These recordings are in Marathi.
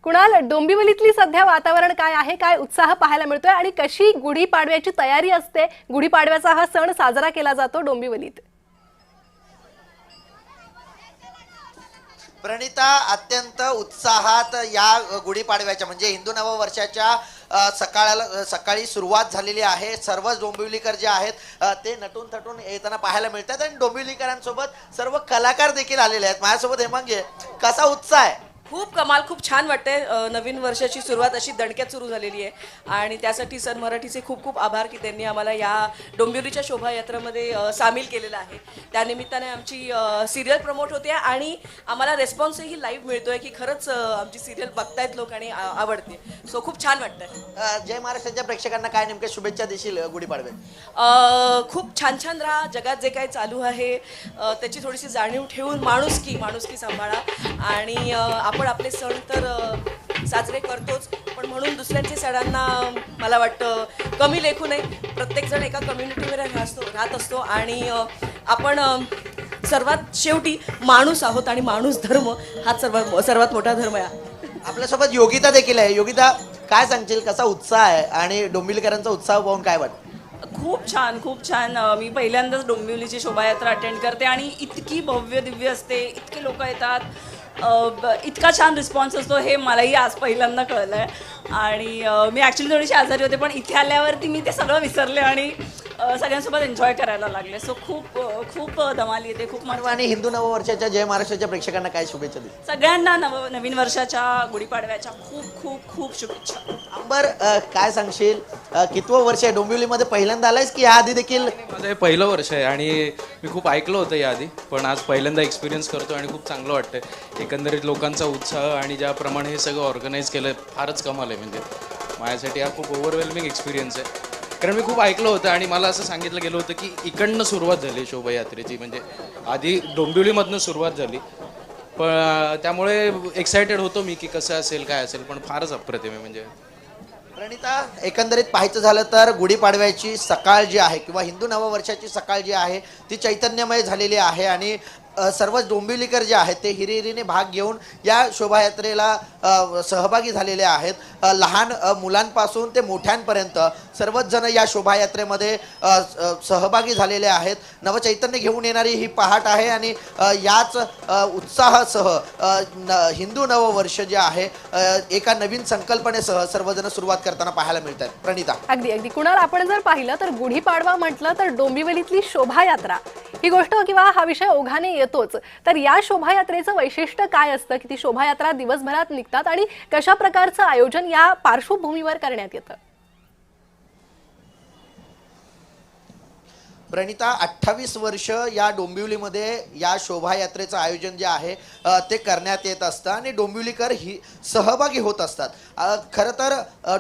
कुणाल, डोंबिवलीतली सध्या वातावरण काय आहे, काय उत्साह पाहायला मिळतोय आणि कशी गुढीपाडव्याची तयारी असते? गुढीपाडव्याचा हा सण साजरा केला जातो डोंबिवलीत. प्रणिता, अत्यंत उत्साहात या गुढीपाडव्याच्या म्हणजे हिंदू नववर्षाच्या सकाळी सुरुवात झालेली आहे. सर्व डोंबिवलीकर जे आहेत ते नटून थटून येताना पाहायला मिळतात आणि डोंबिवलीकरांसोबत सर्व कलाकार देखील आलेले आहेत. माझ्यासोबत हेमांगी आहे. कसा उत्साह आहे? खूप कमाल, खूप छान वाटतंय. नवीन वर्षाची सुरुवात अशी दणक्यात सुरू झालेली आहे आणि त्यासाठी सन मराठीचे खूप खूप आभार की त्यांनी आम्हाला या डोंबिवलीच्या शोभायात्रेमध्ये सामील केलेलं आहे. त्यानिमित्ताने आमची सिरियल प्रमोट होते आणि आम्हाला रेस्पॉन्सही लाईव्ह मिळतोय की खरंच आमची सिरियल बघतायत लोक आणि आवडते. सो खूप छान वाटतंय. जय महाराष्ट्राच्या प्रेक्षकांना काय नेमक्या शुभेच्छा देशील गुढीपाडव्यात? खूप छान छान राहा. जगात जे काही चालू आहे त्याची थोडीशी जाणीव ठेवून माणुसकी सांभाळा आणि आपण आपले सण तर साजरे करतोच, पण म्हणून दुसऱ्यांच्या सणांना मला वाटतं कमी लेखू नये. प्रत्येकजण एका कम्युनिटीवर राहत असतो आणि आपण सर्वात शेवटी माणूस आहोत आणि माणूस धर्म हा सर्वात मोठा धर्म आहे. आपल्यासोबत योगिता देखील आहे. योगिता, काय सांगशील, कसा उत्साह आहे आणि डोंबिवलीकरांचा उत्साह पाहून काय वाटतं? खूप छान. मी पहिल्यांदाच डोंबिवलीची शोभायात्रा अटेंड करते आणि इतकी भव्य दिव्य असते, इतके लोक येतात, इतका छान रिस्पॉन्स असतो हे मलाही आज पहिल्यांदा कळलं आहे. आणि मी ॲक्च्युली थोडीशी आजारी होते, पण इथे आल्यावरती मी ते सगळं विसरले आणि सगळ्यांसोबत एन्जॉय करायला लागले. सो खूप धमाल येते, खूप मजा. आणि हिंदू नववर्षाच्या जय महाराष्ट्राच्या प्रेक्षकांना काय शुभेच्छा देईल? सगळ्यांना नवीन वर्षाच्या गुढीपाडव्याच्या खूप शुभेच्छा. अंबर, काय सांगशील, कितवं वर्ष आहे डोंबिवलीमध्ये? पहिल्यांदा आलायस की याआधी देखील? माझं हे पहिलं वर्ष आहे आणि मी खूप ऐकलं होतं याआधी, पण आज पहिल्यांदा एक्सपिरियन्स करतो आणि खूप चांगलं वाटतंय. एकंदरीत लोकांचा उत्साह आणि ज्याप्रमाणे हे सगळं ऑर्गनाईज केलं फारच कमाल आहे. म्हणजे माझ्यासाठी हा खूप ओव्हरवेल्मिंग एक्सपिरियन्स आहे, कारण मी खूप ऐकलं होतं आणि मला असं सांगितलं गेलं होतं की इकडनं सुरुवात झाली शोभायात्रेची. म्हणजे आधी डोंबिवलीमधनं सुरुवात झाली, पण त्यामुळे एक्सायटेड होतो मी की कसं असेल काय असेल, पण फारच अप्रतिम आहे. म्हणजे प्रणिता, एकंदरीत पाहायचं झालं तर गुढीपाडव्याची सकाळ जी आहे किंवा हिंदू नववर्षाची सकाळ जी आहे ती चैतन्यमय झालेली आहे आणि सर्व डोंबिवलीकर जे आहेत ते हिरिरीने भाग घेऊन या शोभायात्रेला सहभागी झालेले आहेत. लहान मुलांपासून ते मोठ्यांपर्यंत सर्वच जण या शोभायात्रेमध्ये सहभागी झालेले आहेत. नवचैतन्य घेऊन येणारी ही पहाट आहे आणि याच उत्साहासह हिंदू नववर्ष जे आहे एका नवीन संकल्पनेसह सर्वजण सुरुवात करताना पाहायला मिळत आहेत. प्रणिता, अगदी कुणाल, आपण जर पाहिलं तर गुढीपाडवा म्हटलं तर डोंबिवलीतली शोभायात्रा ही गोष्ट किंवा हा विषय ओघाने येतोच. तर या शोभायात्रेचं वैशिष्ट्य काय असतं की ती शोभायात्रा दिवसभरात निघतात आणि कशा प्रकारचं आयोजन या पार्श्वभूमीवर करण्यात येतं? प्रणिता, 28 वर्ष या डोंबिवलीमध्ये या शोभायात्रेचं आयोजन जे आहे ते करण्यात येत असतं आणि डोंबिवलीकर ही सहभागी होत असतात. खरं तर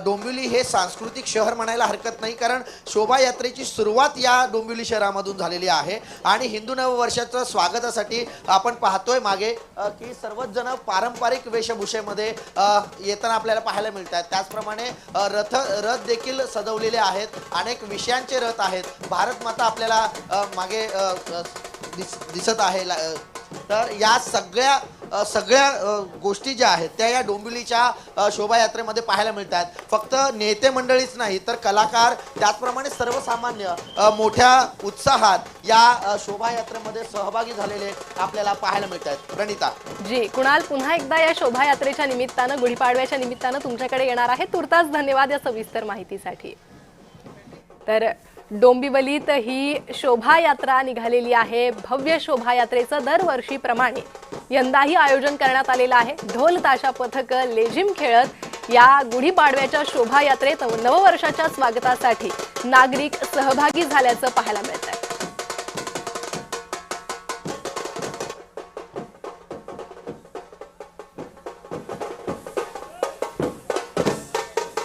डोंबिवली हे सांस्कृतिक शहर म्हणायला हरकत नाही, कारण शोभायात्रेची सुरुवात या डोंबिवली शहरामधून झालेली आहे आणि हिंदू नववर्षाचं स्वागतासाठी आपण पाहतोय मागे की सर्वच जण पारंपरिक वेशभूषेमध्ये येताना आपल्याला पाहायला मिळतात. त्याचप्रमाणे रथ देखील सजवलेले आहेत. अनेक विषयांचे रथ आहेत. भारत माता आपल्याला मागे दिसत आहे. तर या सगळ्या गोष्टी ज्या आहेत त्या या डोंबिवलीच्या शोभायात्रेमध्ये पाहायला मिळतात. फक्त नेते मंडळीच नाही तर कलाकार, त्याचप्रमाणे सर्वसामान्य मोठ्या उत्साहात या शोभायात्रेमध्ये सहभागी झालेले आपल्याला पाहायला मिळतात. प्रणिता जी, कुणाल, पुन्हा एकदा या शोभायात्रेच्या निमित्तानं, गुढीपाडव्याच्या निमित्तानं तुमच्याकडे येणार आहे. तुर्तास धन्यवाद या सविस्तर माहितीसाठी. तर डोंबिवलीत ही शोभायात्रा निघालेली आहे. भव्य शोभायात्रेचं दरवर्षीप्रमाणे यंदाही आयोजन करण्यात आलेलं आहे. ढोल ताशा पथक लेझिम खेळत या गुढीपाडव्याच्या शोभायात्रेत नववर्षाच्या स्वागतासाठी नागरिक सहभागी झाल्याचं पाहायला मिळतं.